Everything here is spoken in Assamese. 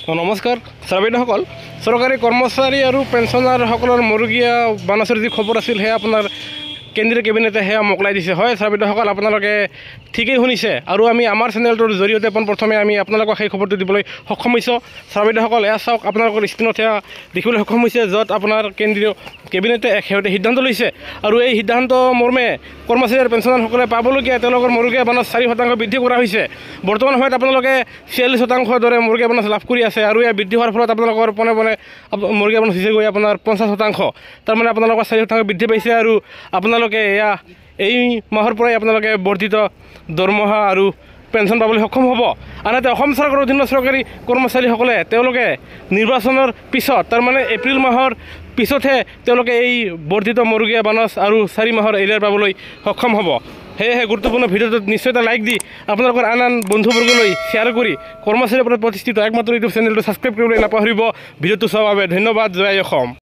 নমস্কাৰ ছাৰবাইদেউসকল চৰকাৰী কৰ্মচাৰী আৰু পেঞ্চনাৰসকলৰ মৰুগীয়া বানাচৰ যি খবৰ আছিল সেয়া আপোনাৰ কেন্দ্ৰীয় কেবিনেটে সেয়া মোকলাই দিছে হয় ছাৰবাইদেউসকল আপোনালোকে ঠিকেই শুনিছে আৰু আমি আমাৰ চেনেলটোৰ জৰিয়তে পোনপ্ৰথমে আমি আপোনালোকক সেই খবৰটো দিবলৈ সক্ষম হৈছোঁ ছাৰবাইদেউসকল এয়া চাওক আপোনালোকৰ স্ক্ৰীণত সেয়া দেখিবলৈ সক্ষম হৈছে য'ত আপোনাৰ কেন্দ্ৰীয় কেবিনেটে এক শেহতীয়া সিদ্ধান্ত লৈছে আৰু এই সিদ্ধান্ত মৰ্মে কৰ্মচাৰী আৰু পেঞ্চনাৰসকলে পাবলগীয়া তেওঁলোকৰ মৰুগীয়া বানচ 4% বৃদ্ধি কৰা হৈছে বৰ্তমান সময়ত আপোনালোকে 46% দৰে মৰুগীয়া বানচ লাভ কৰি আছে আৰু এই বৃদ্ধি হোৱাৰ ফলত আপোনালোকৰ পনে পনে মৰুগীয়া বানচ হৈছে গৈ আপোনাৰ 50% তাৰমানে আপোনালোকৰ 4% বৃদ্ধি পাইছে আৰু আপোনালোকে এয়া এই মাহৰ পৰাই আপোনালোকে বৰ্ধিত দৰমহা আৰু পেঞ্চন পাবলৈ সক্ষম হ'ব আনহাতে অসম চৰকাৰৰ অধীনৰ চৰকাৰী কৰ্মচাৰীসকলে তেওঁলোকে নিৰ্বাচনৰ পিছত তাৰমানে এপ্ৰিল মাহৰ পিছতহে তেওঁলোকে এই বৰ্ধিত মৰুগীয়া বানচ আৰু 4 মাহৰ এৰিয়াৰ পাবলৈ সক্ষম হ'ব সেয়েহে গুৰুত্বপূৰ্ণ ভিডিঅ'টোত নিশ্চয় এটা লাইক দি আপোনালোকৰ আন বন্ধুবৰ্গলৈ শ্বেয়াৰ কৰি কৰ্মচাৰীৰ ওপৰত প্ৰতিষ্ঠিত একমাত্ৰ ইউটিউব চেনেলটো ছাবস্ক্ৰাইব কৰিবলৈ নাপাহৰিব ভিডিঅ'টো চোৱাৰ বাবে ধন্যবাদ জয় অসম।